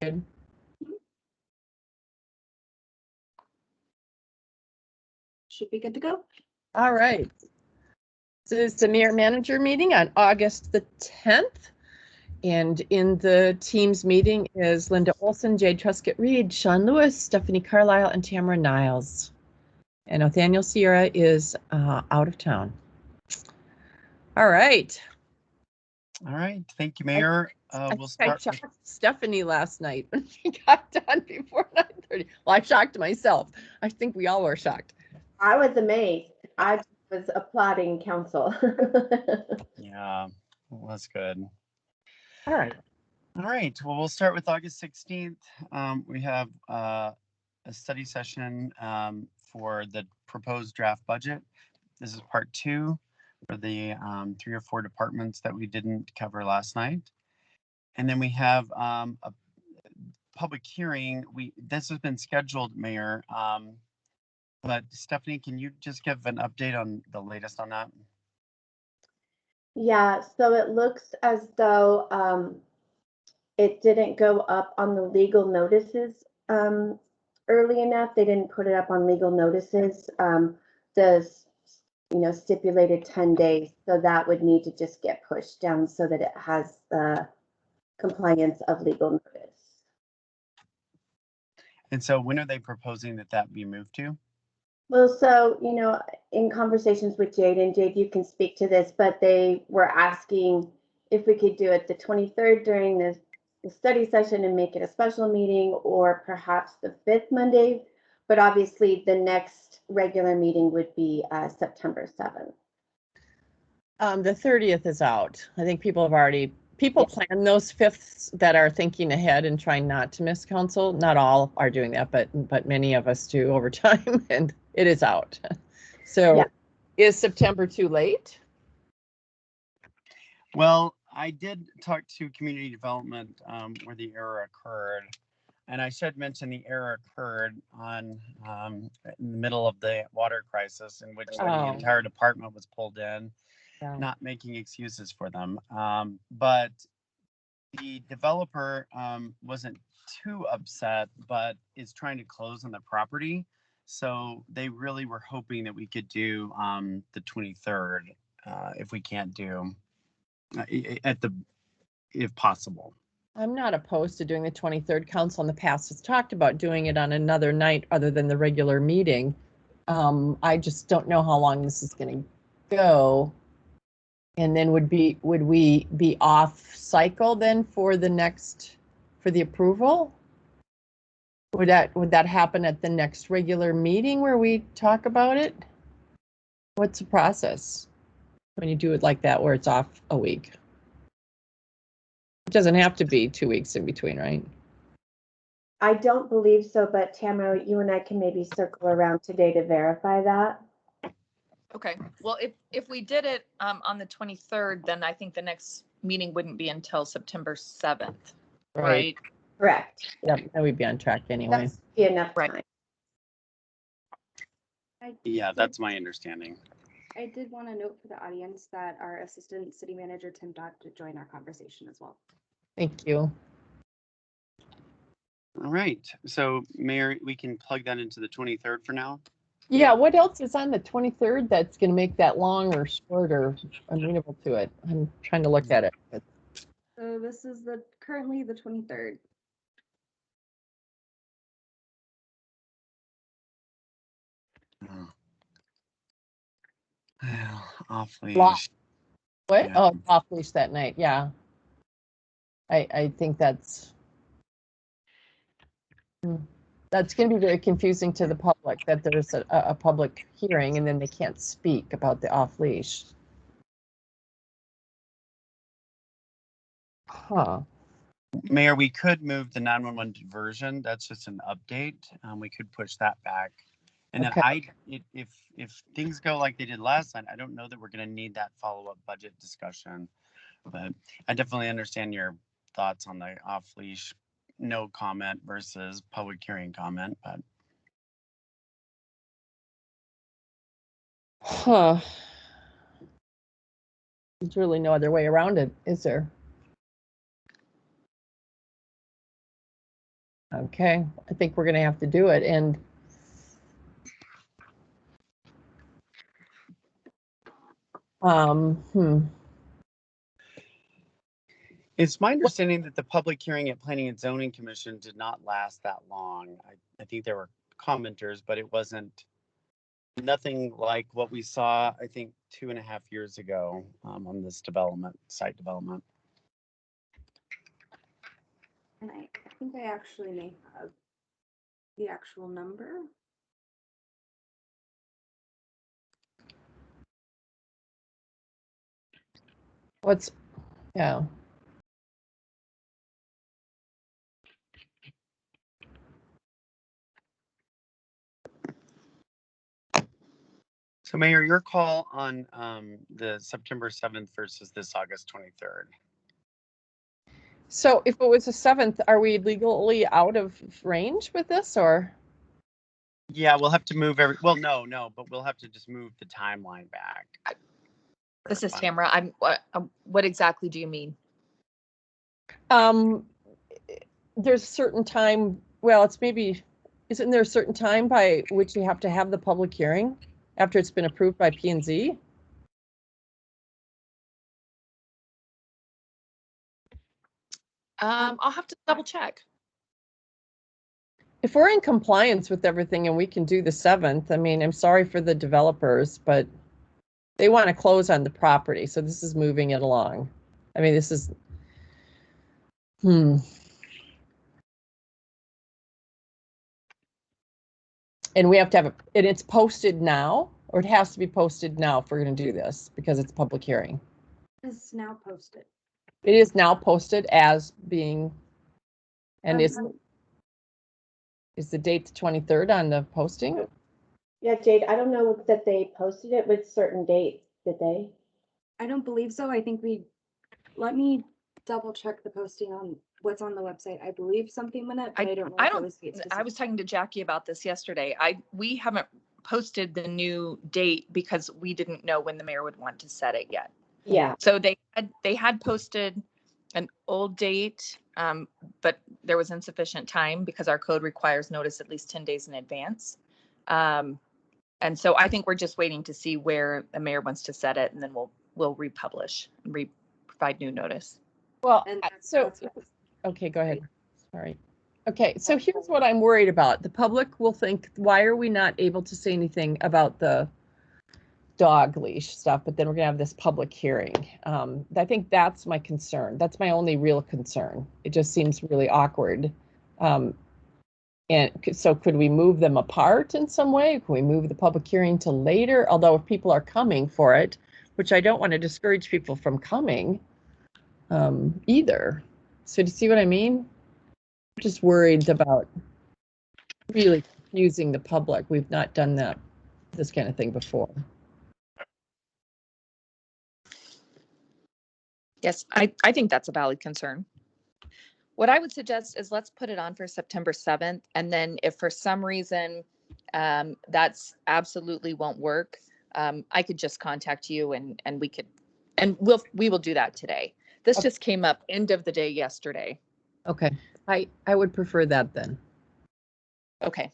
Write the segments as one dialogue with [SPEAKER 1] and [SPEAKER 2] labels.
[SPEAKER 1] Good.
[SPEAKER 2] Should be good to go.
[SPEAKER 1] All right. This is the mayor manager meeting on August the 10th. And in the team's meeting is Linda Olson, Jade Truscott-Reed, Sean Lewis, Stephanie Carlisle, and Tamara Niles. And Nathaniel Sierra is out of town. All right.
[SPEAKER 3] All right. Thank you, Mayor. We'll start.
[SPEAKER 1] I shocked Stephanie last night when she got done before 9:30. Well, I shocked myself. I think we all were shocked.
[SPEAKER 4] I was amazed. I was applauding council.
[SPEAKER 3] Yeah, well, that's good.
[SPEAKER 1] All right.
[SPEAKER 3] All right. Well, we'll start with August 16th. We have a study session for the proposed draft budget. This is part 2 for the 3 or 4 departments that we didn't cover last night. And then we have a public hearing. This has been scheduled, Mayor. But Stephanie, can you just give an update on the latest on that?
[SPEAKER 4] Yeah, so it looks as though it didn't go up on the legal notices early enough. They didn't put it up on legal notices. The stipulated 10 days, so that would need to just get pushed down so that it has the compliance of legal notice.
[SPEAKER 3] And so when are they proposing that be moved to?
[SPEAKER 4] Well, so, in conversations with Jade, and Jade, you can speak to this, but they were asking if we could do it the 23rd during the study session and make it a special meeting, or perhaps the 5th Monday. But obviously the next regular meeting would be September 7th.
[SPEAKER 1] The 30th is out. I think people plan those 5ths that are thinking ahead and trying not to miss council. Not all are doing that, but many of us do over time, and it is out. So Is September too late?
[SPEAKER 3] Well, I did talk to community development where the error occurred. And I should mention the error occurred in the middle of the water crisis, in which the entire department was pulled in, not making excuses for them. But the developer wasn't too upset, but is trying to close on the property. So they really were hoping that we could do the 23rd if we can't do if possible.
[SPEAKER 1] I'm not opposed to doing the 23rd. Council in the past has talked about doing it on another night other than the regular meeting. I just don't know how long this is going to go. And then would we be off cycle then for the approval? Would that happen at the next regular meeting where we talk about it? What's the process when you do it like that, where it's off a week? It doesn't have to be 2 weeks in between, right?
[SPEAKER 4] I don't believe so, but Tamara, you and I can maybe circle around today to verify that.
[SPEAKER 5] Okay. Well, if we did it on the 23rd, then I think the next meeting wouldn't be until September 7th, right?
[SPEAKER 4] Correct.
[SPEAKER 1] Yep, that would be on track anyway.
[SPEAKER 4] That's be enough time.
[SPEAKER 3] Yeah, that's my understanding.
[SPEAKER 2] I did want to note for the audience that our Assistant City Manager, Tim Dodd, to join our conversation as well.
[SPEAKER 1] Thank you.
[SPEAKER 3] All right. So, Mayor, we can plug that into the 23rd for now.
[SPEAKER 1] Yeah, what else is on the 23rd that's going to make that long or short or amenable to it? I'm trying to look at it.
[SPEAKER 2] So this is currently the 23rd.
[SPEAKER 3] Off leash.
[SPEAKER 1] What?
[SPEAKER 3] Yeah.
[SPEAKER 1] Oh, off leash that night. Yeah. I think that's going to be very confusing to the public, that there's a public hearing and then they can't speak about the off leash. Huh.
[SPEAKER 3] Mayor, we could move the 911 diversion. That's just an update. We could push that back. And then if things go like they did last night, I don't know that we're going to need that follow-up budget discussion. But I definitely understand your thoughts on the off-leash, no comment versus public hearing comment. But
[SPEAKER 1] There's really no other way around it, is there? Okay, I think we're gonna have to do it, and hmm.
[SPEAKER 3] It's my understanding that the public hearing at Planning and Zoning Commission did not last that long. I think there were commenters, but it wasn't nothing like what we saw, I think, 2.5 years ago on this site development.
[SPEAKER 2] And I think I actually may have the actual number.
[SPEAKER 1] What's, yeah,
[SPEAKER 3] So Mayor, your call on the September 7th versus this August 23rd.
[SPEAKER 1] so if it was the 7th, are we legally out of range with this, or?
[SPEAKER 3] Yeah, we'll have to move well, no, but we'll have to just move the timeline back.
[SPEAKER 5] This is
[SPEAKER 3] Fine.
[SPEAKER 5] Tamara. What exactly do you mean?
[SPEAKER 1] There's a certain time, well, it's maybe, isn't there a certain time by which you have to have the public hearing after it's been approved by P and Z?
[SPEAKER 5] I'll have to double check.
[SPEAKER 1] If we're in compliance with everything and we can do the 7th, I mean, I'm sorry for the developers, but they want to close on the property, so this is moving it along. I mean, this is, And we have to have it, and it's posted now, or it has to be posted now if we're gonna do this, because it's public hearing.
[SPEAKER 2] It's now posted.
[SPEAKER 1] It is now posted as being, and is the date the 23rd on the posting?
[SPEAKER 4] Yeah, Jade, I don't know that they posted it with certain dates, did they?
[SPEAKER 2] I don't believe so. I think let me double check the posting on what's on the website. I believe something went up, but I don't know.
[SPEAKER 5] I
[SPEAKER 2] if it
[SPEAKER 5] don't,
[SPEAKER 2] was date
[SPEAKER 5] I
[SPEAKER 2] specific.
[SPEAKER 5] was talking to Jackie about this yesterday. We haven't posted the new date because we didn't know when the mayor would want to set it yet.
[SPEAKER 4] Yeah,
[SPEAKER 5] So they had posted an old date, but there was insufficient time because our code requires notice at least 10 days in advance. And so I think we're just waiting to see where the mayor wants to set it, and then we'll republish and provide new notice.
[SPEAKER 1] Well,
[SPEAKER 2] And
[SPEAKER 1] so, okay, go ahead. Sorry. Okay, so here's what I'm worried about. The public will think, why are we not able to say anything about the dog leash stuff, but then we're gonna have this public hearing. I think that's my concern. That's my only real concern. It just seems really awkward. And so could we move them apart in some way? Can we move the public hearing to later? Although if people are coming for it, which I don't want to discourage people from coming either. So do you see what I mean? I'm just worried about really confusing the public. We've not done this kind of thing before.
[SPEAKER 5] Yes, I think that's a valid concern. What I would suggest is let's put it on for September 7th. And then if for some reason that's absolutely won't work, I could just contact you and we will do that today. This just came up end of the day yesterday.
[SPEAKER 1] Okay, I would prefer that then.
[SPEAKER 5] Okay.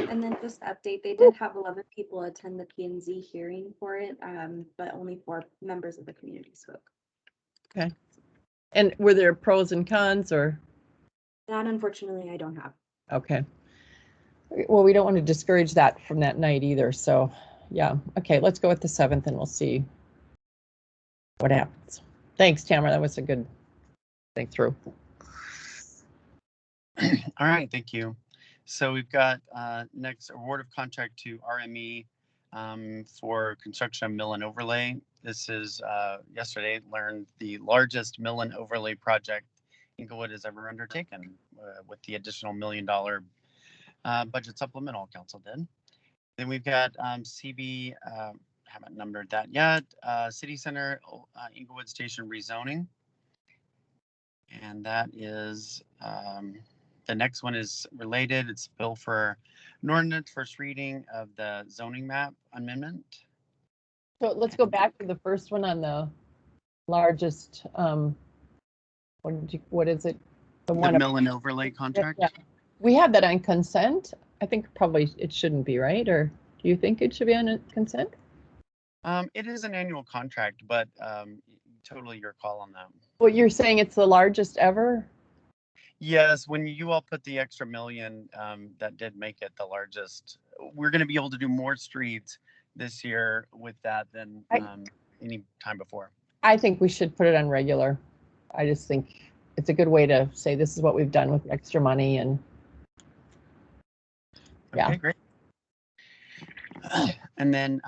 [SPEAKER 2] And then just to update, they did have 11 people attend the P and Z hearing for it, but only 4 members of the community spoke.
[SPEAKER 1] Okay. And were there pros and cons or?
[SPEAKER 2] That unfortunately I don't have.
[SPEAKER 1] Okay. Well, we don't want to discourage that from that night either. So yeah. Okay, let's go with the 7th and we'll see what happens. Thanks, Tamara. That was a good think through.
[SPEAKER 3] All right, thank you. So we've got next award of contract to RME for construction of mill and overlay. This is yesterday learned the largest mill and overlay project Inglewood has ever undertaken with the additional $1 million budget supplemental council did. Then we've got CB, haven't numbered that yet, City Center Inglewood Station rezoning. And that is the next one is related. It's bill for an ordinance first reading of the zoning map amendment.
[SPEAKER 1] So let's go back to the first one on the largest, what is it? The
[SPEAKER 3] The
[SPEAKER 1] one,
[SPEAKER 3] mill and overlay contract.
[SPEAKER 1] yeah. We have that on consent. I think probably it shouldn't be, right? Or do you think it should be on a consent?
[SPEAKER 3] It is an annual contract, but totally your call on that.
[SPEAKER 1] Well, you're saying it's the largest ever?
[SPEAKER 3] Yes, when you all put the extra million, that did make it the largest. We're going to be able to do more streets this year with that than any time before.
[SPEAKER 1] I think we should put it on regular. I just think it's a good way to say this is what we've done with extra money and yeah.
[SPEAKER 3] Okay, great. And then,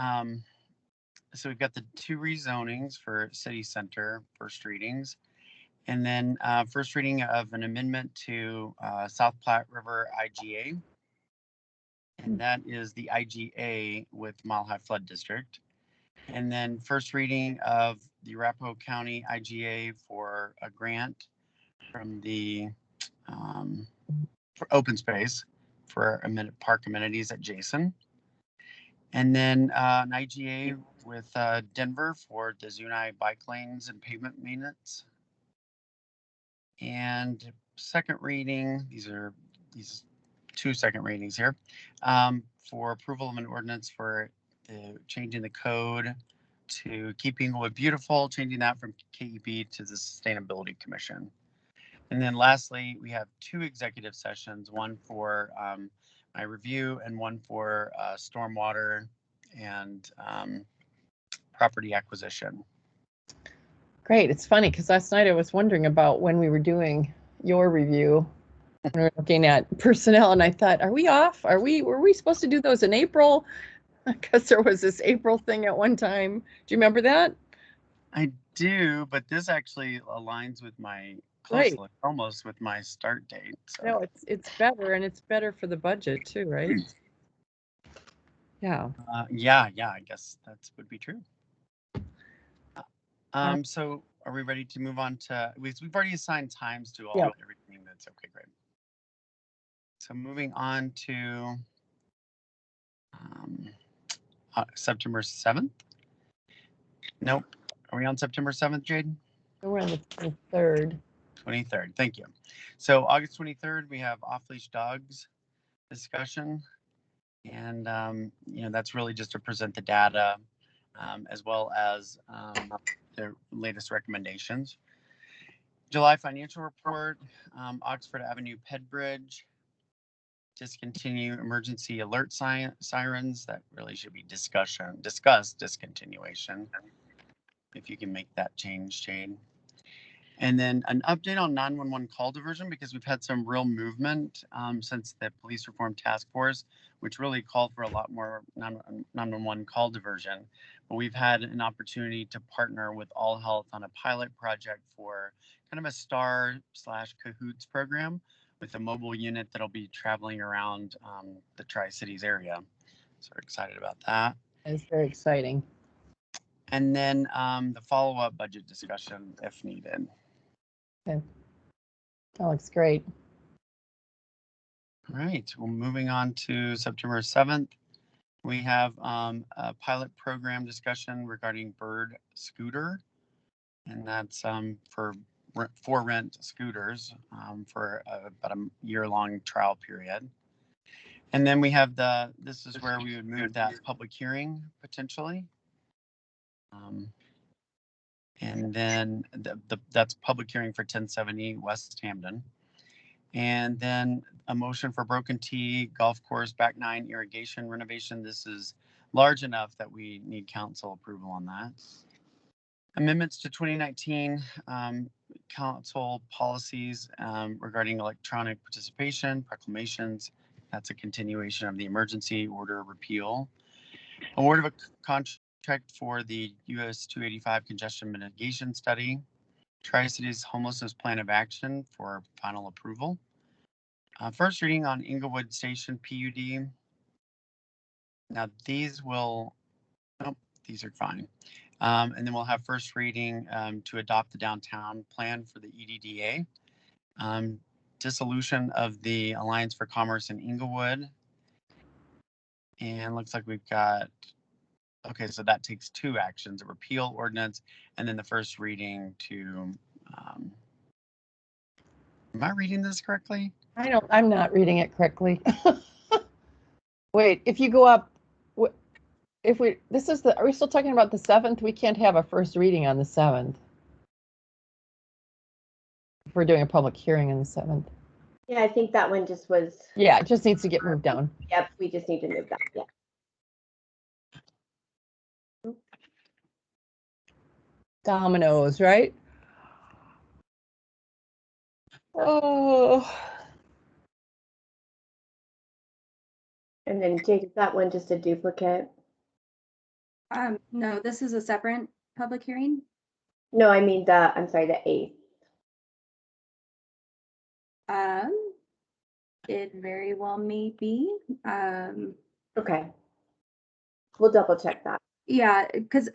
[SPEAKER 3] so we've got the 2 rezonings for city center first readings. And then first reading of an amendment to South Platte River IGA. And that is the IGA with Mile High Flood District. And then first reading of the Arapahoe County IGA for a grant from the for open space for park amenities at Jason. And then an IGA with Denver for the Zuni bike lanes and pavement maintenance. And second reading, these 2 second readings here, for approval of an ordinance for changing the code to Keep Inglewood Beautiful, changing that from KEB to the Sustainability Commission. And then lastly, we have 2 executive sessions, one for my review and one for stormwater and property acquisition.
[SPEAKER 1] Great. It's funny because last night I was wondering about when we were doing your review. We were looking at personnel and I thought, are we off? Were we supposed to do those in April? Because there was this April thing at one time. Do you remember that?
[SPEAKER 3] I do, but this actually aligns with my
[SPEAKER 1] Right.
[SPEAKER 3] closely, almost with my start date. So.
[SPEAKER 1] No, it's better and it's better for the budget too, right? Yeah.
[SPEAKER 3] Yeah, I guess that would be true. So are we ready to move on to, we've already assigned times to all everything that's okay, great. So moving on to September 7th. Nope. Are we on September 7th, Jade?
[SPEAKER 1] We're on the 23rd.
[SPEAKER 3] 23rd, thank you. So August 23rd, we have off-leash dogs discussion. And, that's really just to present the data as well as the latest recommendations. July financial report, Oxford Avenue Ped Bridge, discontinue emergency alert sirens. That really should be discussed discontinuation. If you can make that change, Jane. And then an update on 911 call diversion, because we've had some real movement since the police reform task force, which really called for a lot more 911 call diversion. But we've had an opportunity to partner with All Health on a pilot project for kind of a STAR/Cahoots program with a mobile unit that'll be traveling around the Tri-Cities area. So we're excited about that.
[SPEAKER 1] It's very exciting.
[SPEAKER 3] And then the follow-up budget discussion if needed.
[SPEAKER 1] Okay. That looks great.
[SPEAKER 3] All right, well, moving on to September 7th, we have a pilot program discussion regarding Bird Scooter, and that's for rent scooters for about a year-long trial period. And then we have this is where we would move that public hearing potentially. And then that's public hearing for 1070 West Hamden. And then a motion for Broken T Golf Course Back 9 irrigation renovation. This is large enough that we need council approval on that. Amendments to 2019 council policies regarding electronic participation, proclamations. That's a continuation of the emergency order repeal. Award of a contract for the US 285 congestion mitigation study. Tri-Cities homelessness plan of action for final approval. First reading on Inglewood Station PUD. Now these are fine. And then we'll have first reading to adopt the downtown plan for the EDDA. Dissolution of the Alliance for Commerce in Inglewood. And looks like we've got Okay, so that takes two actions, a repeal ordinance and then the first reading to, um, am I reading this correctly?
[SPEAKER 1] I'm not reading it correctly. Wait, if you go up, if we, are we still talking about the 7th? We can't have a first reading on the 7th. If we're doing a public hearing on the 7th.
[SPEAKER 4] Yeah, I think that one just was,
[SPEAKER 1] Yeah, it just needs to get moved down.
[SPEAKER 4] yep, we just need to move that, yeah.
[SPEAKER 1] Dominoes, right? Oh,
[SPEAKER 4] And then Jake, is that one just a duplicate?
[SPEAKER 2] No, this is a separate public hearing.
[SPEAKER 4] No, I mean I'm sorry, the 8th.
[SPEAKER 2] It very well may be.
[SPEAKER 4] Okay. We'll double check that.
[SPEAKER 2] Yeah, because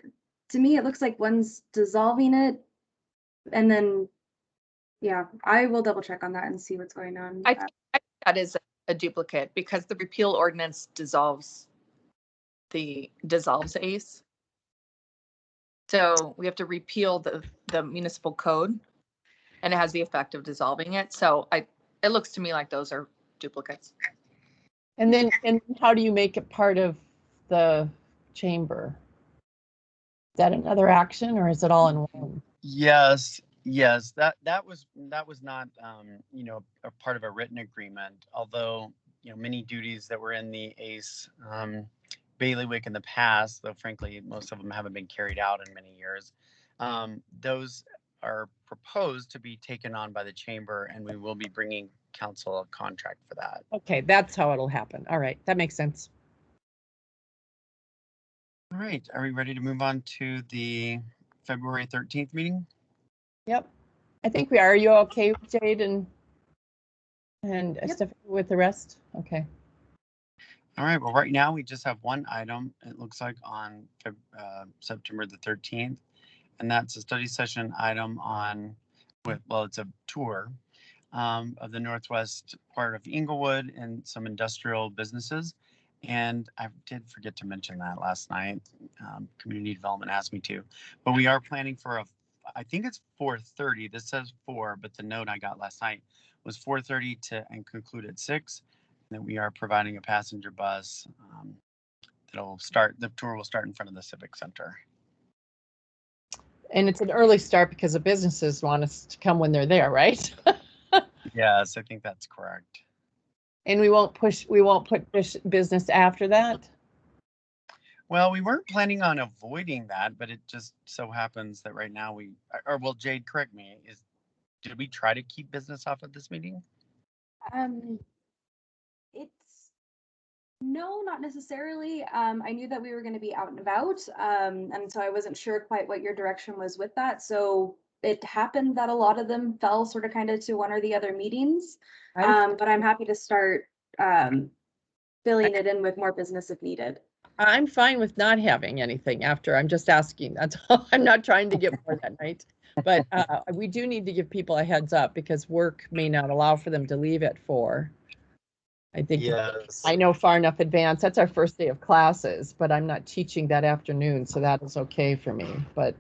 [SPEAKER 2] to me, it looks like one's dissolving it. And then, yeah, I will double check on that and see what's going on.
[SPEAKER 5] I think that is a duplicate because the repeal ordinance dissolves ACE. So we have to repeal the municipal code and it has the effect of dissolving it. So it looks to me like those are duplicates.
[SPEAKER 1] and then how do you make it part of the chamber? Is that another action or is it all in one?
[SPEAKER 3] Yes, that was not, a part of a written agreement, although, many duties that were in the ACE, bailiwick in the past, though frankly, most of them haven't been carried out in many years. Those are proposed to be taken on by the chamber, and we will be bringing council a contract for that.
[SPEAKER 1] Okay, that's how it'll happen. All right, that makes sense.
[SPEAKER 3] All right, are we ready to move on to the February 13th meeting?
[SPEAKER 1] Yep, I think we are. Are you okay, Jade and
[SPEAKER 2] Yep.
[SPEAKER 1] Stephanie with the rest? Okay.
[SPEAKER 3] All right, well, right now we just have one item, it looks like, on September the 13th, and that's a study session item on, it's a tour of the northwest part of Inglewood and some industrial businesses. And I did forget to mention that last night. Community development asked me to, but we are planning for I think it's 4:30. This says 4, but the note I got last night was 4:30 and conclude at 6. And that we are providing a passenger bus the tour will start in front of the Civic Center.
[SPEAKER 1] And it's an early start because the businesses want us to come when they're there, right?
[SPEAKER 3] Yes, I think that's correct.
[SPEAKER 1] And we won't put business after that.
[SPEAKER 3] Well, we weren't planning on avoiding that, but it just so happens that right now Jade, correct me, did we try to keep business off of this meeting?
[SPEAKER 2] No, not necessarily. I knew that we were going to be out and about, and so I wasn't sure quite what your direction was with that. So it happened that a lot of them fell sort of kind of to one or the other meetings. But I'm happy to start filling it in with more business if needed.
[SPEAKER 1] I'm fine with not having anything after. I'm just asking. That's all. I'm not trying to get more that night. But we do need to give people a heads up because work may not allow for them to leave at 4. I think
[SPEAKER 3] Yes.
[SPEAKER 1] I know far enough advance. That's our first day of classes, but I'm not teaching that afternoon, so that is okay for me. But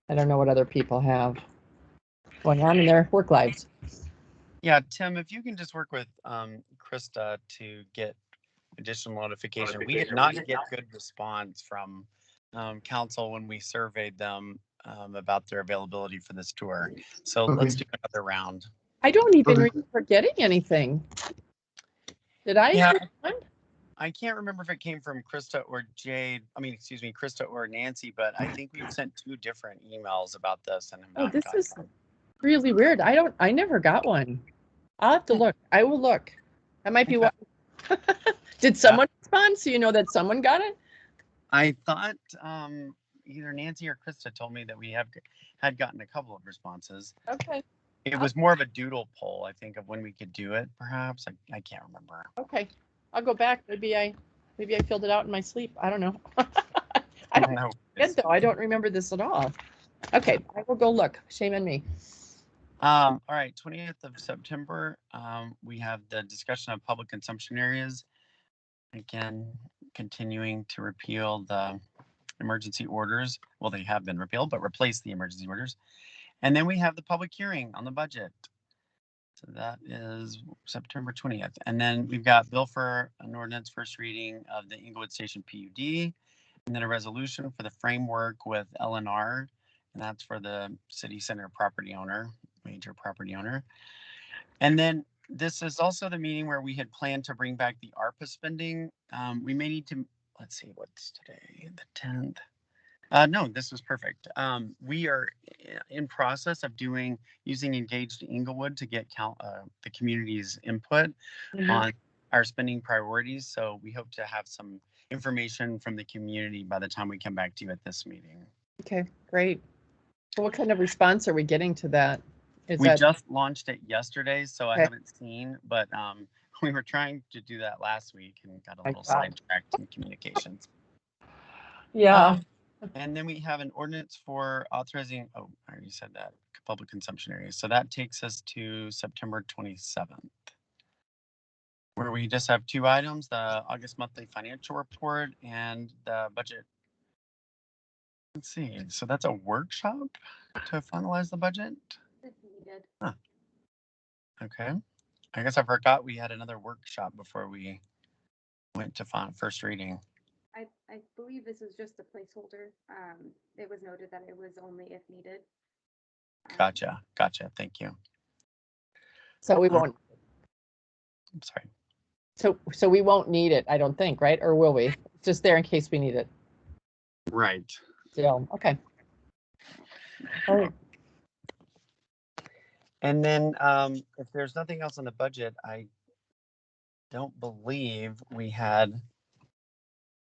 [SPEAKER 1] I don't know what other people have going on in their work lives.
[SPEAKER 3] Yeah, Tim, if you can just work with Krista to get additional notification. We did not get good response from council when we surveyed them about their availability for this tour. So let's do another round.
[SPEAKER 1] I don't even remember getting anything. Did I?
[SPEAKER 3] Yeah, I can't remember if it came from Krista or Jade. Krista or Nancy, but I think we've sent 2 different emails about this and have not
[SPEAKER 1] this
[SPEAKER 3] gotten
[SPEAKER 1] is
[SPEAKER 3] one.
[SPEAKER 1] really weird. I never got one. I'll have to look. I will look. That might be
[SPEAKER 3] Okay.
[SPEAKER 1] what. Did someone respond so you know that someone got it?
[SPEAKER 3] I thought either Nancy or Krista told me that we had gotten a couple of responses.
[SPEAKER 1] Okay.
[SPEAKER 3] It was more of a doodle poll, I think, of when we could do it, perhaps. I can't remember.
[SPEAKER 1] Okay. I'll go back. Maybe I filled it out in my sleep. I don't know.
[SPEAKER 3] I don't know.
[SPEAKER 1] I don't remember this at all. Okay, I will go look. Shame on me.
[SPEAKER 3] All right, 20th of September, we have the discussion of public consumption areas. Again, continuing to repeal the emergency orders. Well, they have been repealed, but replace the emergency orders. And then we have the public hearing on the budget. So that is September 20th. And then we've got bill for an ordinance first reading of the Inglewood Station PUD, and then a resolution for the framework with LNR, and that's for the city center property owner, major property owner. And then this is also the meeting where we had planned to bring back the ARPA spending. We may need to, let's see, what's today, the 10th. No, this was perfect. We are in process of using Engaged Inglewood to get the community's input on our spending priorities. So we hope to have some information from the community by the time we come back to you at this meeting.
[SPEAKER 1] Okay, great. So what kind of response are we getting to that?
[SPEAKER 3] We just launched it yesterday, so I
[SPEAKER 1] Okay.
[SPEAKER 3] haven't seen, but we were trying to do that last week and got a little sidetracked in communications.
[SPEAKER 1] Yeah.
[SPEAKER 3] And then we have an ordinance for authorizing, oh, I already said that, public consumption areas. So that takes us to September 27th, where we just have 2 items, the August monthly financial report and the budget. Let's see, so that's a workshop to finalize the budget?
[SPEAKER 2] If needed.
[SPEAKER 3] Huh. Okay, I guess I forgot we had another workshop before we went to first reading.
[SPEAKER 2] I believe this is just a placeholder. It was noted that it was only if needed.
[SPEAKER 3] Gotcha, thank you.
[SPEAKER 1] So we won't,
[SPEAKER 3] I'm sorry.
[SPEAKER 1] so we won't need it, I don't think, right? Or will we? Just there in case we need it.
[SPEAKER 3] Right.
[SPEAKER 1] So, okay. All right.
[SPEAKER 3] And then if there's nothing else on the budget, I don't believe we had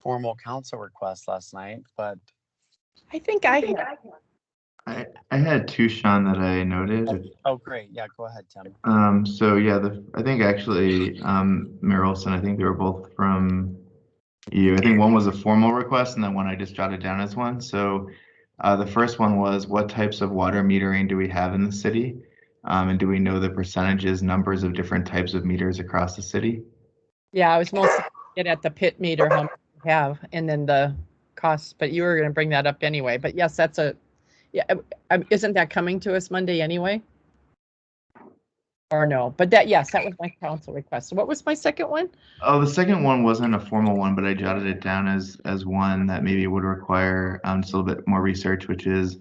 [SPEAKER 3] formal council requests last night, but
[SPEAKER 1] I think I had,
[SPEAKER 6] I had 2, Sean, that I noted.
[SPEAKER 3] oh great, yeah, go ahead, Tim.
[SPEAKER 6] So yeah, I think actually, Mayor Olson, I think they were both from you. I think one was a formal request and then one I just jotted down as one. So the first one was, what types of water metering do we have in the city? And do we know the percentages, numbers of different types of meters across the city?
[SPEAKER 1] yeah, I was mostly get at the pit meter, how much we have, and then the costs, but you were gonna bring that up anyway. But yes, that's isn't that coming to us Monday anyway? Or no, but yes, that was my council request. So what was my second one?
[SPEAKER 6] Oh, the second one wasn't a formal one, but I jotted it down as one that maybe would require just a little bit more research, which is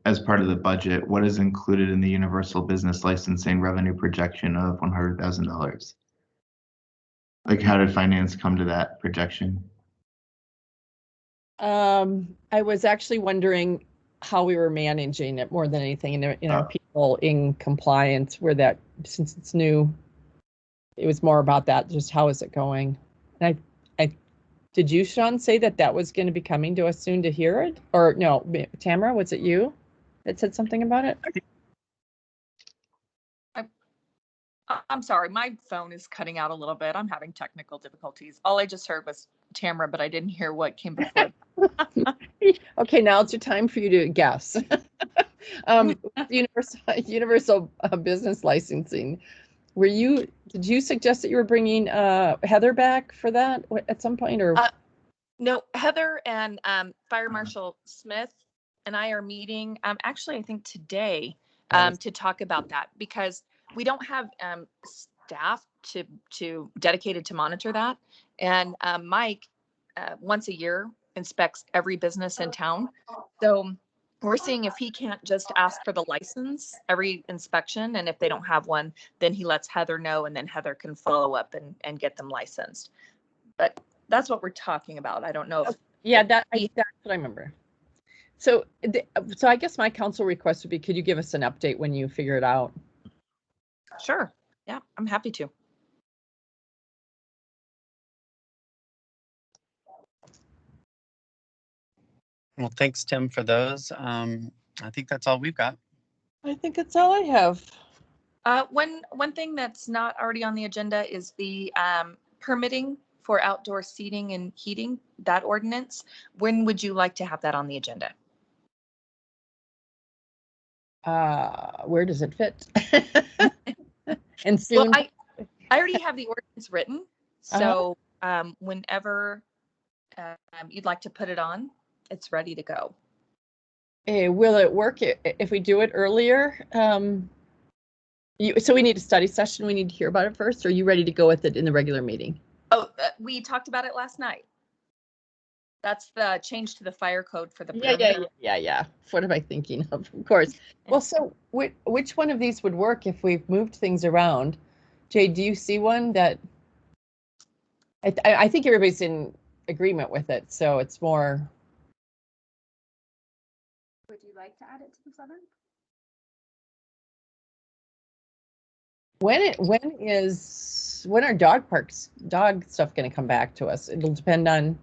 [SPEAKER 6] as part of the budget, what is included in the universal business licensing revenue projection of $100,000? Like, how did finance come to that projection?
[SPEAKER 1] I was actually wondering how we were managing it more than anything, people in compliance where that, since it's new, it was more about that, just how is it going? And I did you, Sean, say that was going to be coming to us soon to hear it? Or no, Tamara, was it you that said something about it?
[SPEAKER 5] I'm sorry, my phone is cutting out a little bit. I'm having technical difficulties. All I just heard was Tamara, but I didn't hear what came before.
[SPEAKER 1] Okay, now it's your time for you to guess. Universal business licensing. Did you suggest that you were bringing Heather back for that at some point, or?
[SPEAKER 5] No, Heather and Fire Marshal Smith and I are meeting, actually, I think today, to talk about that, because we don't have staff to dedicated to monitor that. And Mike, once a year, inspects every business in town. So we're seeing if he can't just ask for the license every inspection, and if they don't have one, then he lets Heather know, and then Heather can follow up and get them licensed. But that's what we're talking about. I don't know if
[SPEAKER 1] Yeah, that's what I remember. So I guess my council request would be, could you give us an update when you figure it out?
[SPEAKER 5] Sure. Yeah, I'm happy to.
[SPEAKER 3] Well, thanks, Tim, for those. I think that's all we've got.
[SPEAKER 1] I think that's all I have.
[SPEAKER 5] One thing that's not already on the agenda is the permitting for outdoor seating and heating, that ordinance. When would you like to have that on the agenda?
[SPEAKER 1] Where does it fit? And soon.
[SPEAKER 5] Well, I already have the ordinance written, so whenever you'd like to put it on, it's ready to go.
[SPEAKER 1] Will it work if we do it earlier? So we need a study session. We need to hear about it first. Or are you ready to go with it in the regular meeting?
[SPEAKER 5] Oh, we talked about it last night. That's the change to the fire code for the perimeter.
[SPEAKER 1] Yeah. What am I thinking of? Of course. Well, so which one of these would work if we've moved things around? Jay, do you see one that? I think everybody's in agreement with it, so it's more.
[SPEAKER 2] Would you like to add it to the 7th?
[SPEAKER 1] When are dog stuff going to come back to us? It'll depend on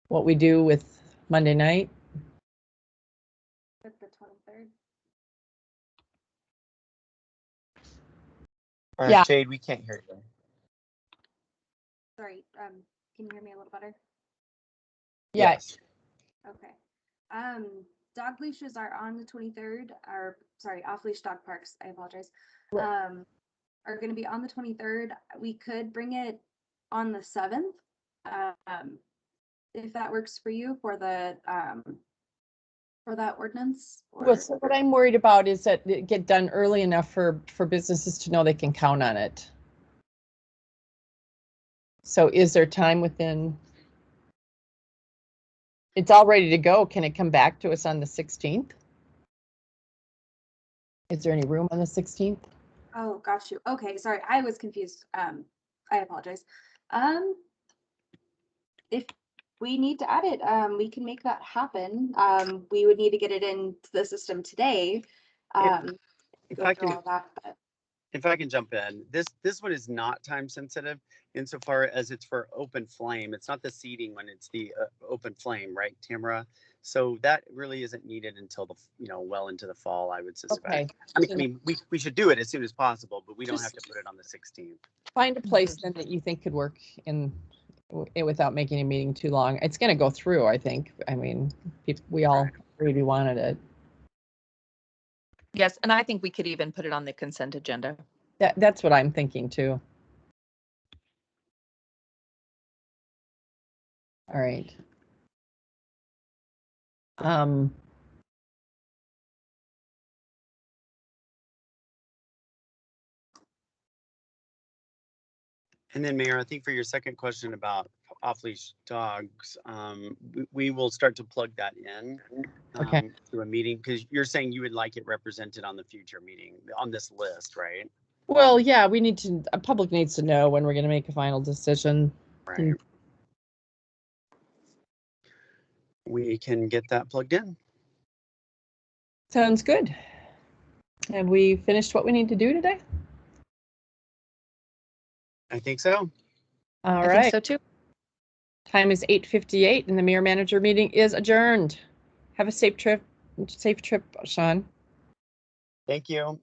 [SPEAKER 1] what we do with Monday night.
[SPEAKER 2] With the 23rd?
[SPEAKER 1] Yeah.
[SPEAKER 3] Jade, we can't hear you.
[SPEAKER 2] Sorry, can you hear me a little better?
[SPEAKER 1] Yeah.
[SPEAKER 3] Yes.
[SPEAKER 2] Okay. Dog leashes are on the 23rd, or sorry, off-leash dog parks, I apologize.
[SPEAKER 1] Right.
[SPEAKER 2] Are gonna be on the 23rd. We could bring it on the 7th. If that works for you for the, for that ordinance.
[SPEAKER 1] Well,
[SPEAKER 2] or-
[SPEAKER 1] so what I'm worried about is that it get done early enough for businesses to know they can count on it. So is there time within? It's all ready to go. Can it come back to us on the 16th? Is there any room on the 16th?
[SPEAKER 2] Oh, got you. Okay, sorry, I was confused. I apologize. If we need to add it, we can make that happen. We would need to get it into the system today. To
[SPEAKER 3] If
[SPEAKER 2] go
[SPEAKER 3] I
[SPEAKER 2] through
[SPEAKER 3] can,
[SPEAKER 2] all that, but
[SPEAKER 3] if I can jump in, this one is not time sensitive insofar as it's for open flame. It's not the seeding when it's the open flame, right, Tamara? So that really isn't needed until the, well into the fall, I would suspect.
[SPEAKER 1] Okay.
[SPEAKER 3] I mean, we should do it as soon as possible, but we don't have to put it on the 16th.
[SPEAKER 1] Find a place then that you think could work without making a meeting too long. It's going to go through, I think. I mean, we all really wanted it.
[SPEAKER 5] Yes, and I think we could even put it on the consent agenda.
[SPEAKER 1] That's what I'm thinking too. All right.
[SPEAKER 3] And then Mayor, I think for your second question about off-leash dogs, we will start to plug that in
[SPEAKER 1] Okay.
[SPEAKER 3] to a meeting, because you're saying you would like it represented on the future meeting, on this list, right?
[SPEAKER 1] Well, yeah, public needs to know when we're going to make a final decision.
[SPEAKER 3] Right. We can get that plugged in.
[SPEAKER 1] Sounds good. Have we finished what we need to do today?
[SPEAKER 3] I think so.
[SPEAKER 1] All
[SPEAKER 5] I
[SPEAKER 1] right.
[SPEAKER 5] think so too.
[SPEAKER 1] Time is 8:58 and the mayor manager meeting is adjourned. Have a safe trip, Sean.
[SPEAKER 3] Thank you.